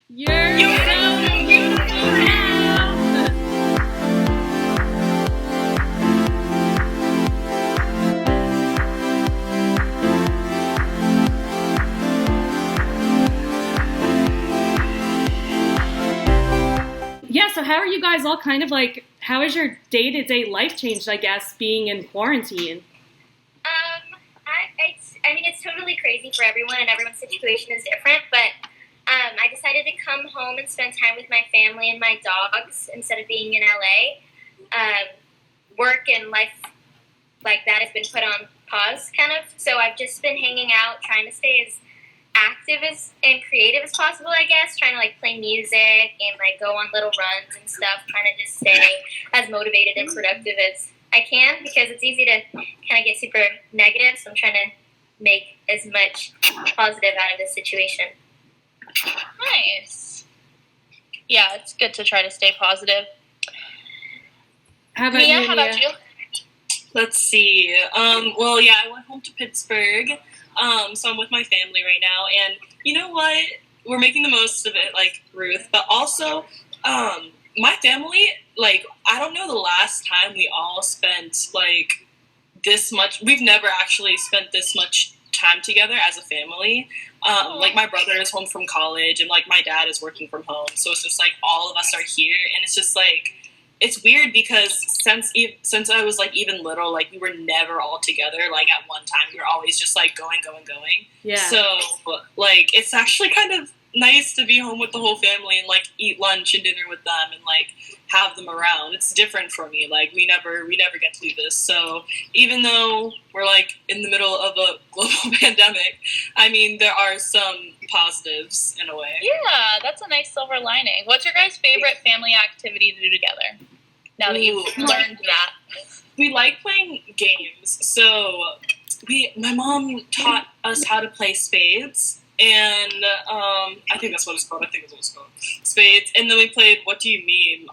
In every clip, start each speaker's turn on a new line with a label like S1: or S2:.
S1: You're so beautiful now. Yeah, so how are you guys all kind of like, how has your day-to-day life changed, I guess, being in quarantine?
S2: It's totally crazy for everyone, and everyone's situation is different, but I decided to come home and spend time with my family and my dogs instead of being in LA. Work and life like that has been put on pause, kind of, so I've just been hanging out, trying to stay as active and creative as possible, I guess, trying to like play music and like go on little runs and stuff, trying to just stay as motivated and productive as I can, because it's easy to kind of get super negative, so I'm trying to make as much positive out of this situation.
S3: Nice. Yeah, it's good to try to stay positive.
S1: How about
S3: Nia,
S1: you,
S3: how about you?
S4: Let's see. Well, yeah, I went home to Pittsburgh, so I'm with my family right now, and you know what? We're making the most of it, like Ruth, but also, my family, like, I don't know the last time we all spent, like, this much. We've never actually spent this much time together as a family. Like, my brother is home from college, and, like, my dad is working from home, so it's just, like, all of us are here, and it's just, like, it's weird because since I was, like, even little, like, we were never all together, like, at one time. We were always just, like, going.
S1: Yeah.
S4: So, like, it's actually kind of nice to be home with the whole family and, like, eat lunch and dinner with them and, like, have them around. It's different for me. Like, we never get to do this. So, even though we're, like, in the middle of a global pandemic, I mean, there are some positives in a way.
S3: Yeah, that's a nice silver lining. What's your guys' favorite family activity to do together? Now that you've learned that.
S4: We like playing games. So, my mom taught us how to play spades. And I think that's what it's called. Spades. And then we played What Do You Mean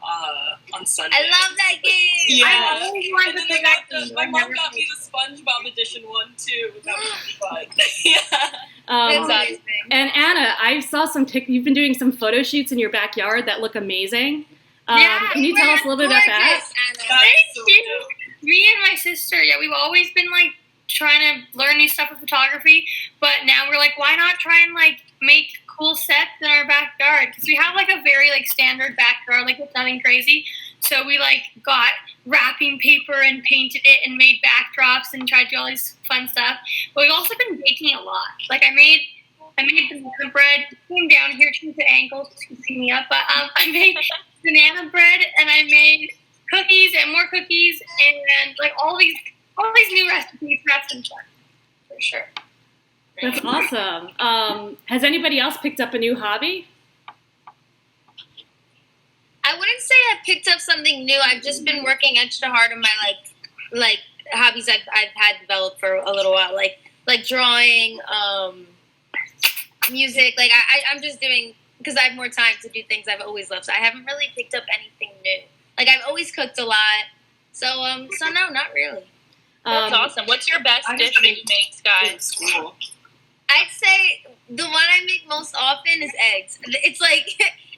S4: on Sunday.
S2: I love that game.
S4: Yeah.
S2: I always wanted to play that game.
S4: My mom got me the SpongeBob edition one too. That was really fun. Yeah.
S3: Exactly.
S1: And Anna, I saw you've been doing some photo shoots in your backyard that look amazing. Can you tell us a little bit about that?
S5: Thank you. Me and my sister, we've always been like trying to learn new stuff with photography, but now we're like, why not try and like make cool sets in our backyard? Because we have like a very like standard backyard, like with nothing crazy. So we like got wrapping paper and painted it and made backdrops and tried to do all this fun stuff. But we've also been baking a lot. Like I made banana bread. It came down here to the ankles, you can see me up. But I made banana bread and I made cookies and more cookies and like all these new recipes. That's been fun, for sure.
S1: That's awesome. Has anybody else picked up a new hobby?
S2: I wouldn't say I picked up something new. I've just been working extra hard on my like hobbies I've had developed for a little while, like drawing, music. Like I'm just doing, because I have more time to do things I've always loved. So I haven't really picked up anything new. Like I've always cooked a lot. So no, not really.
S3: That's awesome. What's your best dish that you make, guys?
S4: Cool.
S2: I'd say the one I make most often is eggs. It's like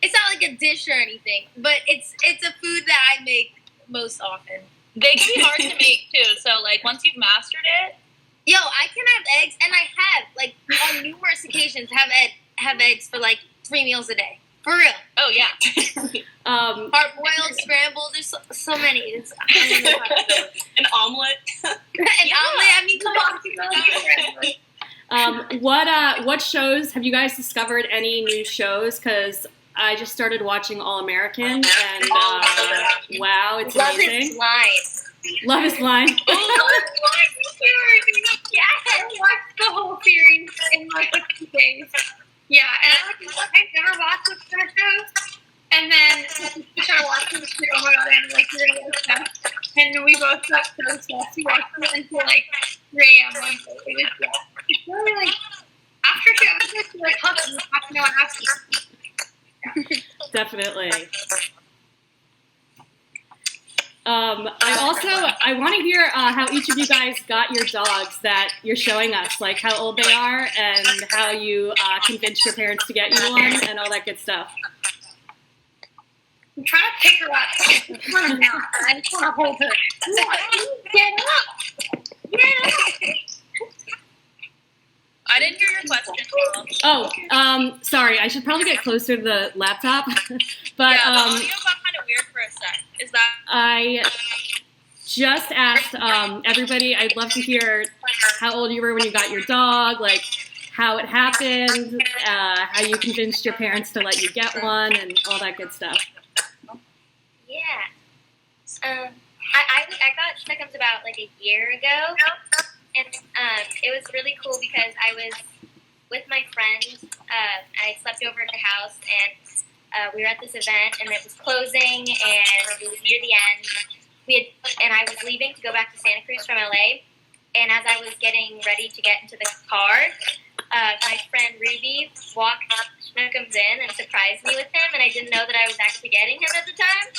S2: it's not like a dish or anything, but it's a food that I make most often.
S3: They can be hard to make too. So like once you've mastered it,
S2: yo, I can have eggs, and I have like on numerous occasions have eggs for like 3 meals a day. For real.
S3: oh yeah.
S2: Hard boiled, scrambled. There's so many. I don't know how to do it.
S4: An omelet.
S2: Omelet. I mean, come on.
S1: What shows have you guys discovered? Any new shows? Because I just started watching All American, and wow, it's
S2: Love
S1: amazing.
S2: is Blind.
S1: Love is Blind.
S5: Yeah, I watched the whole series in like a few days. Yeah, and I've never watched this kind of shows. And then we started watching this show, oh my god, and like we're gonna stuff. And we both got so obsessed. We watched it until like 3 a.m. one day. It's really like after 2 episodes, you're like, huh, you have to know what happens.
S1: Definitely. I want to hear how each of you guys got your dogs that you're showing us, like how old they are and how you convinced your parents to get you one and all that good stuff.
S5: I'm trying to pick her up. Come on now. I just want to hold her. Get up. Get up.
S3: I didn't hear your question.
S1: Oh, sorry. I should probably get closer to the laptop. But
S3: yeah, the audio got kind of weird for a sec. Is that?
S1: I just asked everybody. I'd love to hear how old you were when you got your dog, like how it happened, how you convinced your parents to let you get one, and all that good stuff.
S2: Yeah. I got Schnickums about like a year ago, and it was really cool because I was with my friend. I slept over at the house, and we were at this event, and it was closing, and it was near the end. And I was leaving to go back to Santa Cruz from LA, and as I was getting ready to get into the car, my friend Ruby walked Schnickums in and surprised me with him, and I didn't know that I was actually getting him at the time.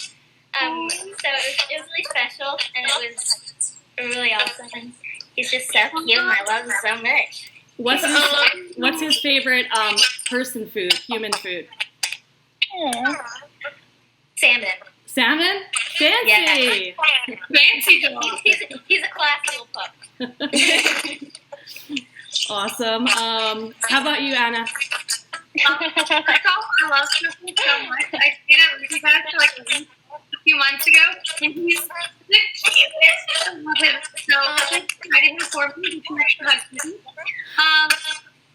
S2: So it was really special, and it was really awesome. And he's just so cute, and I love him so much.
S1: What's his favorite person food, human food?
S2: Salmon.
S1: Salmon? Fancy!
S2: Yeah. Fancy dog. He's a classy little pup.
S1: Awesome. How about you, Anna?
S5: I love Tristan so much. I stayed at Ruthie's house for like a few months ago, and he's the cutest. I love him. So I didn't for me. He can extra hug me.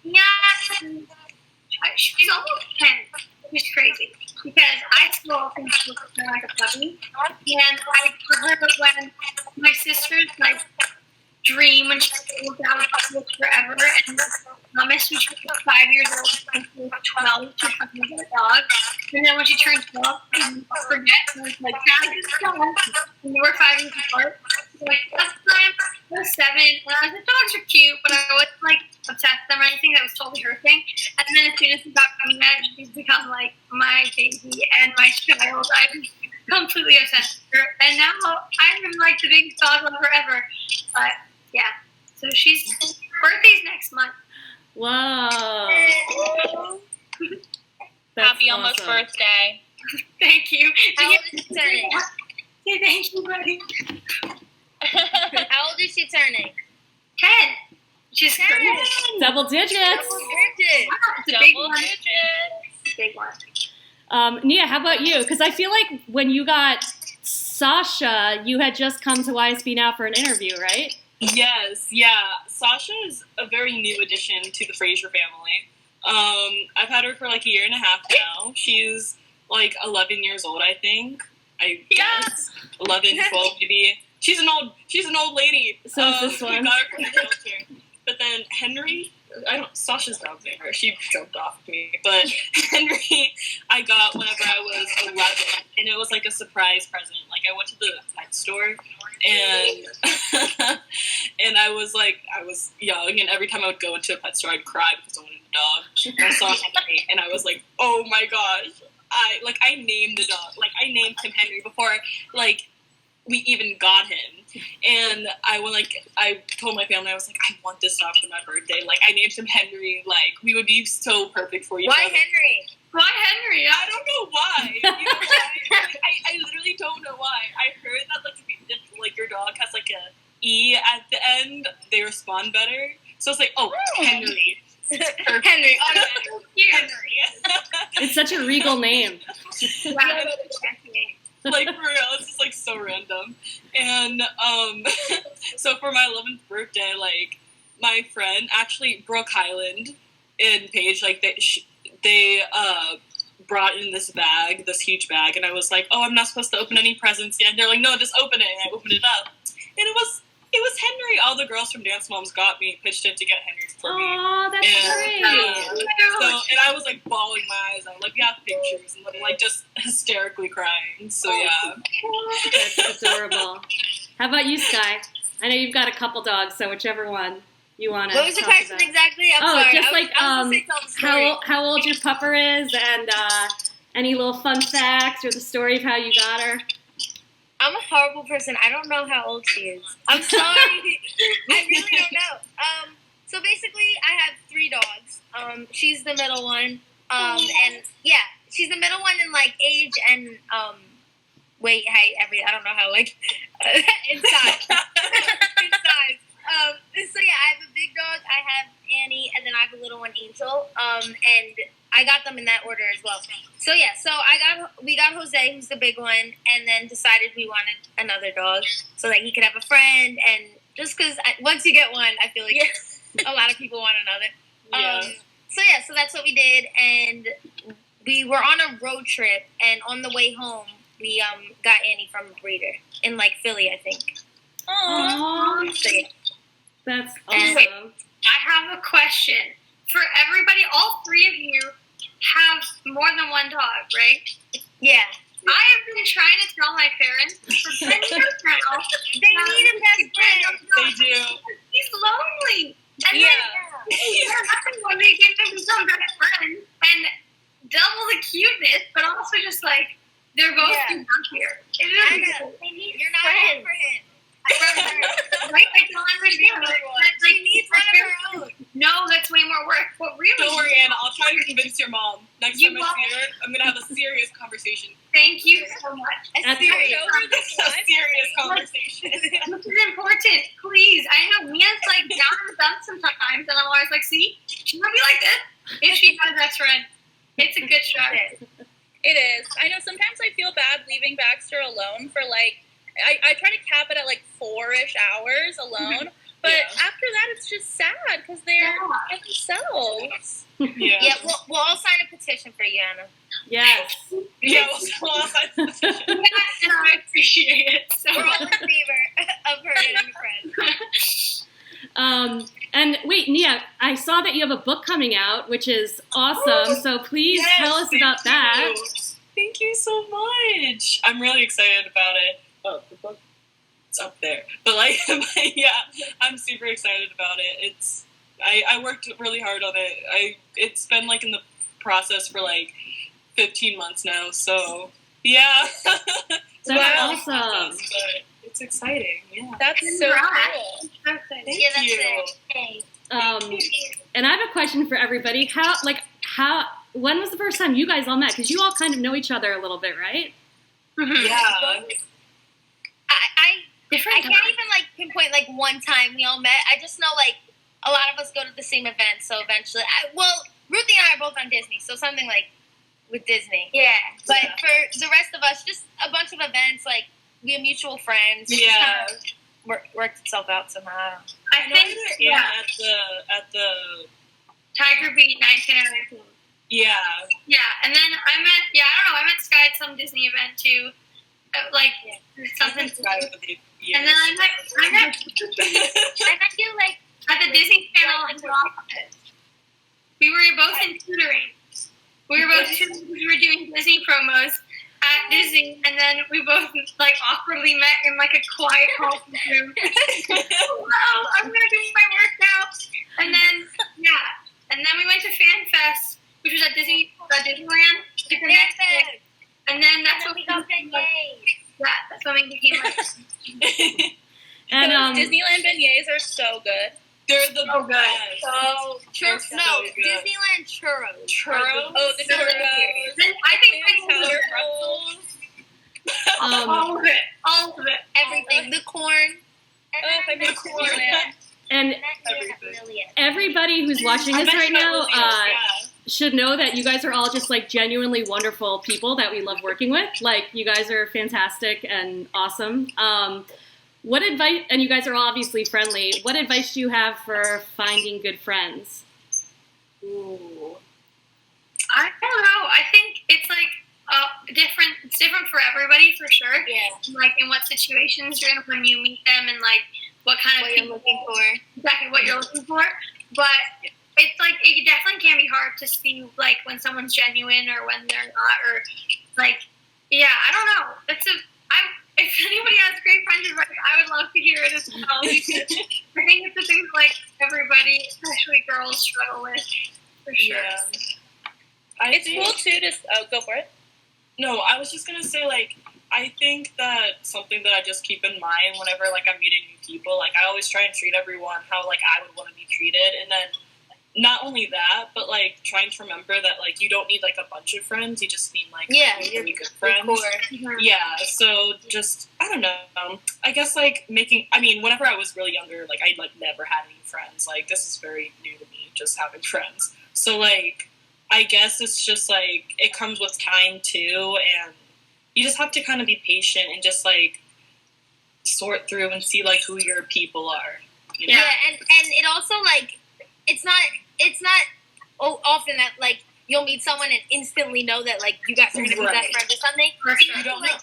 S5: Yeah, she's almost 10. Which is crazy because I still think she looks more like a puppy. And I remember when my sister's like dream when she lived out of public forever, and promised when she was 5 years old and she was 12 she was going to get a dog. And then when she turned 12, she forget, and was like, "Dad, it's dog." And we were 5 years apart. So like last time I was 7, and the dogs are cute, but I wasn't like obsessed with them or anything. That was totally her thing. And then as soon as we got pregnant, she's become like my baby and my child. I'm completely obsessed with her, and now I'm like the biggest dog lover ever. But yeah, so she's birthday's next month.
S1: Whoa!
S3: Happy almost
S1: awesome.
S3: Birthday!
S5: Thank you.
S2: How old is she turning?
S5: Say thank you, buddy.
S2: How old is she turning?
S5: 10. She's
S2: 10.
S5: great.
S1: Double digits.
S2: Double digits.
S5: It's a big
S3: Double
S5: one.
S3: digits!
S5: It's a big one.
S1: Nia, how about you? Because I feel like when you got Sasha, you had just come to YSBnow for an interview, right?
S4: Yes, yeah. Sasha is a very new addition to the Fraser family. I've had her for like a year and a half now. She's like 11 years old, I think. I guess 11, 12 maybe. She's an old lady.
S1: So is this one.
S4: We got her from the shelter. But then Henry, Sasha's dog's name her. She jumped off of me. But Henry, I got whenever I was 11, and it was like a surprise present. Like I went to the pet store, and and I was young, and every time I would go into a pet store, I'd cry because I wanted a dog. And I saw Henry, and I was like, oh my gosh. I named the dog. Like I named him Henry before we even got him. And I told my family, I was like, I want this dog for my birthday. Like I named him Henry. Like we would be so perfect for each other.
S2: Why Henry?
S5: Why Henry?
S4: I don't know why. You know why? I literally don't know why. I heard that if your dog has like a E at the end, they respond better. So it's like, oh, Henry.
S2: Henry.
S4: Oh, yeah. Henry.
S1: It's such a regal name.
S5: Wow.
S4: Like for real, it's just like so random. And so for my 11th birthday, like my friend, actually Brooke Highland and Paige, like they brought in this huge bag, and I was like, oh, I'm not supposed to open any presents yet. And they're like, no, just open it. And I opened it up, and it was Henry. All the girls from Dance Moms pitched in to get Henry for me.
S1: Oh, that's great.
S4: So, and I was like bawling my eyes out. Like, we have pictures, and like just hysterically crying. So yeah,
S1: That's adorable. How about you, Sky? I know you've got a couple dogs, so whichever one you want to.
S2: What was the question exactly? I'm sorry.
S1: Just
S2: I was tell the story.
S1: how old your pupper is, and any little fun facts or the story of how you got her.
S6: I'm a horrible person. I don't know how old she is. I'm sorry. I really don't know. So basically, I have 3 dogs. She's the middle one. And yeah, she's the middle one in like age and weight, height, I don't know how like in size. In size. So yeah, I have a big dog. I have Annie, and then I have a little one, Angel. And I got them in that order as well. So yeah, we got Jose, who's the big one, and then decided we wanted another dog so that he could have a friend. And just because once you get one, I feel like a lot of people want another. So that's what we did, and we were on a road trip, and on the way home, we got Annie from a breeder in like Philly, I think.
S1: Aww.
S6: So, yeah.
S1: That's awesome.
S5: I have a question for everybody. All 3 of you have more than one dog, right?
S6: Yeah.
S5: I have been trying to tell my parents for 10 years now.
S6: They need a best friend.
S4: They do.
S5: He's lonely. And
S4: Yeah.
S5: then they're nothing when they give him some best friend and double the cuteness, but also just like they're both too young here.
S6: I know. You're not good for him.
S5: Right? I don't understand.
S6: She needs one of her own.
S5: No, that's way more work. What really?
S4: Don't worry, Anna. I'll try to convince your mom. Next time I see her, I'm gonna have a serious conversation.
S5: Thank you so much.
S6: A serious
S4: conversation.
S5: This is important. Please. I know Mia's like down in the dumps sometimes, and I'm always like, see, she might be like this if she has that friend. It's a good strategy.
S3: It is. I know sometimes I feel bad leaving Baxter alone for like, I try to cap it at like 4-ish hours alone, but after that it's just sad because they're by themselves.
S6: Yeah, we'll all sign a petition for you, Anna.
S1: Yes.
S4: Yeah, we'll all sign a petition.
S5: And I appreciate it. So
S6: We're all in favor of her getting a friend.
S1: And wait, Nia, I saw that you have a book coming out, which is awesome. So please tell us about that.
S4: Thank you so much. I'm really excited about it. Oh, the book, it's up there. But like, yeah, I'm super excited about it. I worked really hard on it. It's been like in the process for like 15 months now. So yeah,
S1: That's awesome.
S4: But it's exciting. Yeah,
S3: That's so cool.
S6: That's it. Hey.
S1: And I have a question for everybody. When was the first time you guys all met? Because you all kind of know each other a little bit, right?
S4: Yeah.
S6: I can't even like pinpoint like one time we all met. I just know like a lot of us go to the same event. So eventually, Ruthie and I are both on Disney, so something like with Disney. Yeah. But for the rest of us, just a bunch of events. Like we have mutual friends.
S4: Yeah.
S6: Worked itself out somehow.
S5: I think
S4: at the
S5: Tiger Beat 1919.
S4: Yeah,
S5: And then I met Sky at some Disney event too. Something. And then I met
S6: you like
S5: at the Disney Channel in office. We were both in tutoring. We were doing Disney promos at Disney, and then we both like awkwardly met in like a quiet conference room. Hello, I'm gonna do my work now. And then we went to Fan Fest, which was at Disneyland. And then that's when we got that's when we became like.
S1: And
S3: Disneyland beignets are so good.
S4: They're the best.
S6: So
S4: good.
S6: Disneyland churros.
S4: Churros?
S3: Oh, the churros.
S5: I think all of it.
S6: Everything. The corn.
S1: And everybody who's watching this right now should know that you guys are all just like genuinely wonderful people that we love working with. Like you guys are fantastic and awesome. What advice, and you guys are all obviously friendly, what advice do you have for finding good friends?
S4: Ooh.
S5: I don't know. I think it's like it's different for everybody for sure.
S6: Yeah.
S5: Like in what situations you're in when you meet them and like what kind of
S6: you're looking for.
S5: Exactly what you're looking for. But it's like it definitely can be hard to see like when someone's genuine or when they're not, or like I don't know. If anybody has great friends advice, I would love to hear it as well. I think it's the things like everybody, especially girls, struggle with for sure.
S3: Yeah. It's cool too to go for it.
S4: No, I was just gonna say like I think that something that I just keep in mind whenever, like, I'm meeting new people, like, I always try and treat everyone how, like, I would want to be treated. And then not only that, but, like, trying to remember that, like, you don't need, like, a bunch of friends. You just need, like, really good friends.
S2: Mm-hmm.
S4: Yeah, so just, I don't know. I guess, like, whenever I was really younger, like, I, like, never had any friends. Like, this is very new to me, just having friends. So, like, I guess it's just, like, it comes with time, too, and you just have to kind of be patient and just, like, sort through and see, like, who your people are. You know?
S2: Yeah, and it also, like, it's not often that, like, you'll meet someone and instantly know that, like, you guys are going to be best friends or something.
S5: For sure.
S2: You don't, like,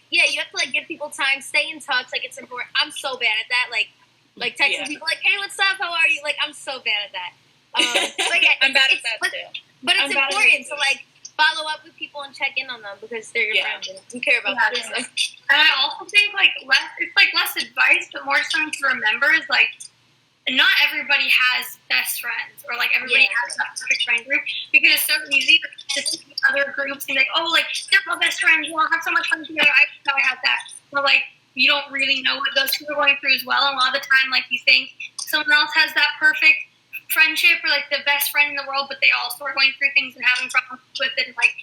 S2: you have to, like, give people time, stay in touch, like, it's important. I'm so bad at that, like texting people, like, hey, what's up, how are you? Like, I'm so bad at that. Like,
S3: I'm bad at that, too.
S2: But it's important to, like, follow up with people and check in on them because they're your friends and you care about them. So.
S5: And I also think, like, less advice, but more something to remember is, like, not everybody has best friends or, like, everybody has that perfect friend group because it's so easy to see other groups and be like, oh, like, they're my best friends, we'll have so much fun together, I know I have that. But, like, you don't really know what those people are going through as well, and a lot of the time, like, you think someone else has that perfect friendship or, like, the best friend in the world, but they also are going through things and having problems with it and, like,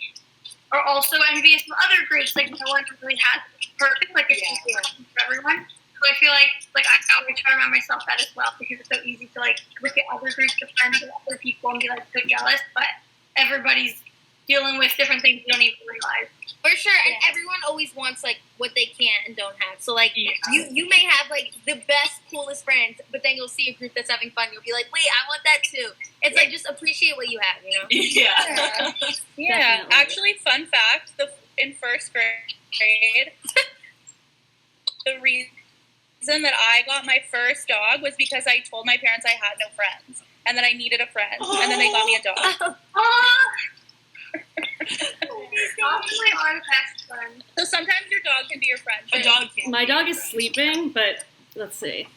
S5: are also envious of other groups. Like, no one really has perfect, like, it's for everyone. So I feel like I always try to remind myself that as well because it's so easy to, like, look at other groups of friends or other people and be, like, so jealous, but everybody's dealing with different things you don't even realize.
S2: For sure, and everyone always wants, like, what they can't and don't have. So, like, you may have, like, the best, coolest friends, but then you'll see a group that's having fun. You'll be like, wait, I want that too. It's like, just appreciate what you have, you know?
S3: Yeah. Actually, fun fact, in first grade, the reason that I got my first dog was because I told my parents I had no friends and that I needed a friend, and then they got me a dog. So sometimes your dog can be your friend.
S4: A dog can.
S1: My dog is sleeping, but let's see.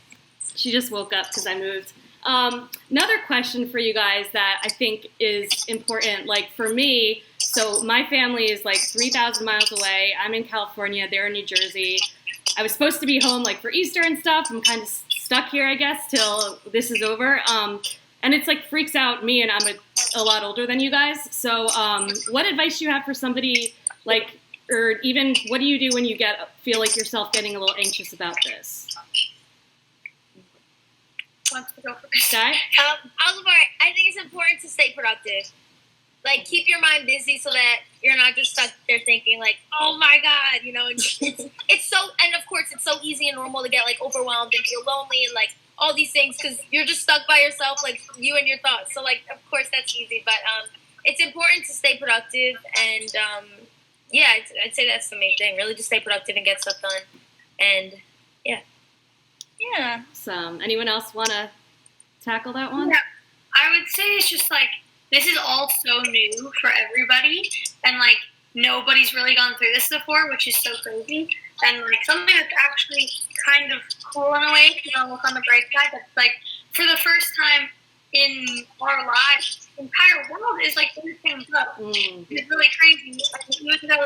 S1: She just woke up because I moved. Another question for you guys that I think is important, like for me, so my family is like 3,000 miles away. I'm in California, they're in New Jersey. I was supposed to be home like for Easter and stuff. I'm kind of stuck here, I guess, till this is over. And it's like freaks out me, and I'm a lot older than you guys. So what advice do you have for somebody, like, or even what do you do when you feel like yourself getting a little anxious about this?
S5: Wants to go first?
S1: Sky?
S2: I think it's important to stay productive. Like, keep your mind busy so that you're not just stuck there thinking, like, oh my God, you know. It's so, and of course, it's so easy and normal to get, like, overwhelmed and feel lonely and, like, all these things because you're just stuck by yourself, like, you and your thoughts. So, like, of course, that's easy. But it's important to stay productive. And, I'd say that's the main thing. Really just stay productive and get stuff done. And,
S3: Yeah.
S1: Anyone else want to tackle that one?
S5: Yeah. I would say it's just, like, this is all so new for everybody. And, like, nobody's really gone through this before, which is so crazy. And, like, something that's actually kind of cool in a way, if you don't look on the bright side, that's, like, for the first time in our lives, the entire world is, like, everything up. It's really crazy. Like, even though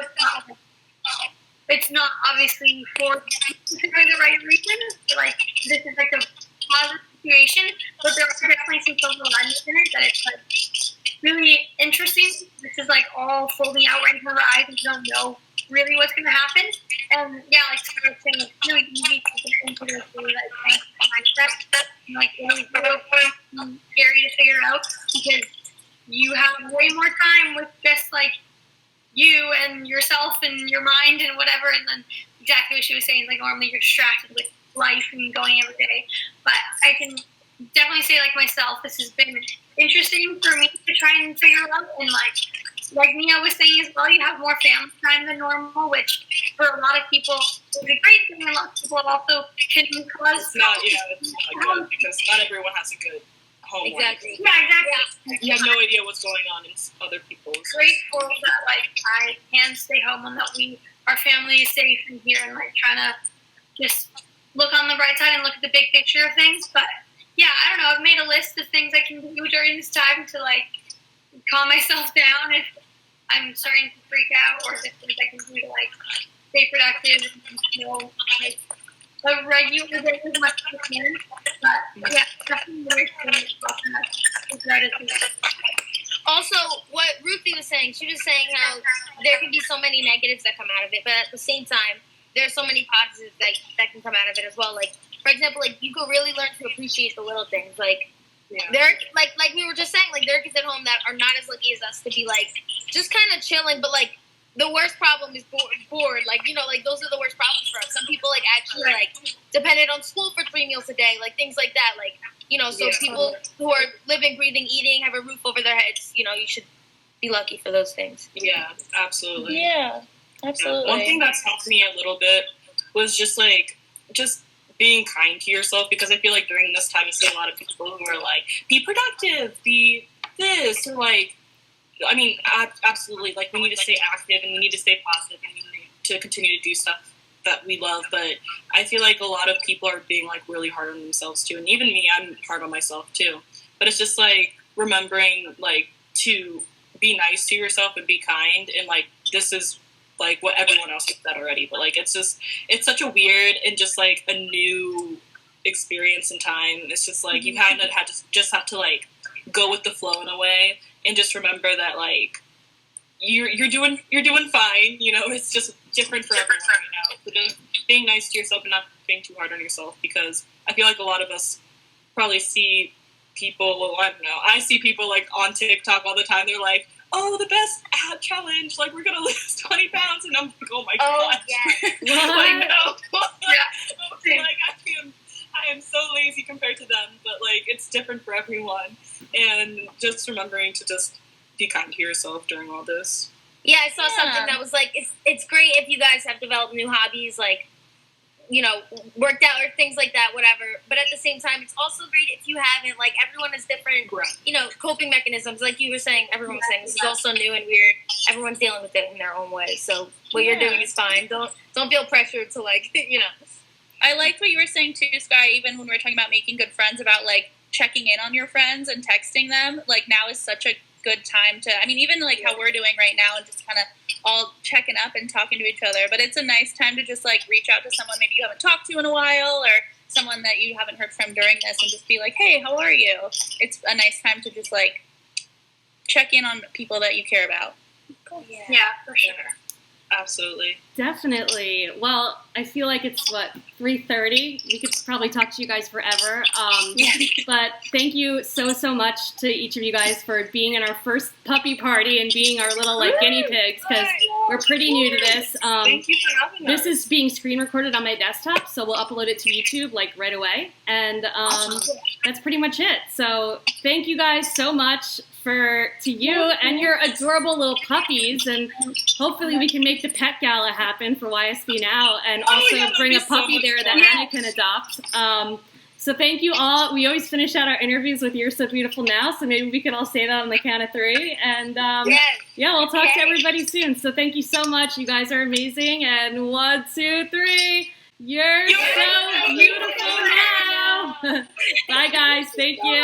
S5: it's not obviously for the right reasons, like, this is, like, a positive situation, but there are definitely some silver linings in it that it's, like, really interesting. This is, like, all folding out right in front of our eyes and you don't know really what's going to happen. And, yeah, like Sarah was saying, it's really easy to get into this really, like, mindset. And, like, really scary to figure out because you have way more time with just, like, you and yourself and your mind and whatever. And then exactly what she was saying, like, normally you're distracted with life and going every day. But I can definitely say, like, myself, this has been interesting for me to try and figure out. And, like Nia was saying as well, you have more family time than normal, which for a lot of people is a great thing. And a lot of people also can cause.
S4: It's not good because not everyone has a good home life.
S2: exactly.
S5: Yeah, exactly.
S4: You have no idea what's going on in other people's.
S5: Grateful that, like, I can stay home and that our family is safe and here and, like, trying to just look on the bright side and look at the big picture of things. But yeah, I don't know. I've made a list of things I can do during this time to, like, calm myself down if I'm starting to freak out, or if there's things I can do to, like, stay productive and feel like a regular day as much as I can. But yeah, definitely very excited about that.
S6: Also, what Ruthie was saying, she was saying how there can be so many negatives that come out of it, but at the same time, there are so many positives that can come out of it as well. Like, for example, like you could really learn to appreciate the little things. Like, there, like we were just saying, like there are kids at home that are not as lucky as us to be like just kind of chilling, but like the worst problem is bored. Like, you know, like those are the worst problems for us. Some people like actually like depended on school for 3 meals a day, like things like that. Like, you know, so people who are living, breathing, eating, have a roof over their heads, you know, you should be lucky for those things.
S4: Yeah, absolutely.
S3: Yeah, absolutely.
S4: One thing that's helped me a little bit was just being kind to yourself, because I feel like during this time I see a lot of people who are like, be productive, be this, or like, I mean, absolutely, like we need to stay active and we need to stay positive and we need to continue to do stuff that we love, but I feel like a lot of people are being like really hard on themselves too, and even me, I'm hard on myself too, but it's just like remembering like to be nice to yourself and be kind, and like this is like what everyone else has said already, but like it's such a weird and just like a new experience in time. It's just like you have to like go with the flow in a way, and just remember that like you're doing fine, you know. It's just different for everyone right now. So just being nice to yourself and not being too hard on yourself, because I feel like a lot of us probably see people, well, I don't know, I see people like on TikTok all the time, they're like, oh, the best ab challenge, like we're gonna lose 20 pounds, and I'm like, oh my god. Like, no. Like I am so lazy compared to them, but like it's different for everyone, and just remembering to just be kind to yourself during all this.
S6: Yeah, I saw something that was like, it's great if you guys have developed new hobbies, like, you know, worked out or things like that, whatever. But at the same time, it's also great if you haven't. Like, everyone has different, you know, coping mechanisms. Like you were saying, everyone was saying, this is also new and weird. Everyone's dealing with it in their own way. So what you're doing is fine. Don't feel pressured to, like, you know.
S3: I liked what you were saying too, Sky, even when we were talking about making good friends, about like checking in on your friends and texting them. Like, now is such a good time to, I mean, even like how we're doing right now, and just kind of all checking up and talking to each other. But it's a nice time to just like reach out to someone maybe you haven't talked to in a while, or someone that you haven't heard from during this, and just be like, hey, how are you? It's a nice time to just like check in on people that you care about.
S5: Yeah, for sure.
S4: Absolutely.
S1: Definitely. Well, I feel like it's, 3:30? We could probably talk to you guys forever. But thank you so much to each of you guys for being in our first puppy party and being our little, like, guinea pigs, because we're pretty new to this.
S4: Thank you for having us.
S1: This is being screen recorded on my desktop, so we'll upload it to YouTube, like, right away. And that's pretty much it. So thank you guys so much to you and your adorable little puppies, and hopefully we can make the pet gala happen for YSBnow, and also bring a puppy there that Anna can adopt. So thank you all. We always finish out our interviews with "You're so beautiful now," so maybe we could all say that on the count of 3. And yeah, we'll talk to everybody soon. So thank you so much. You guys are amazing. And 1, 2, 3. You're so beautiful now. Bye, guys. Thank you.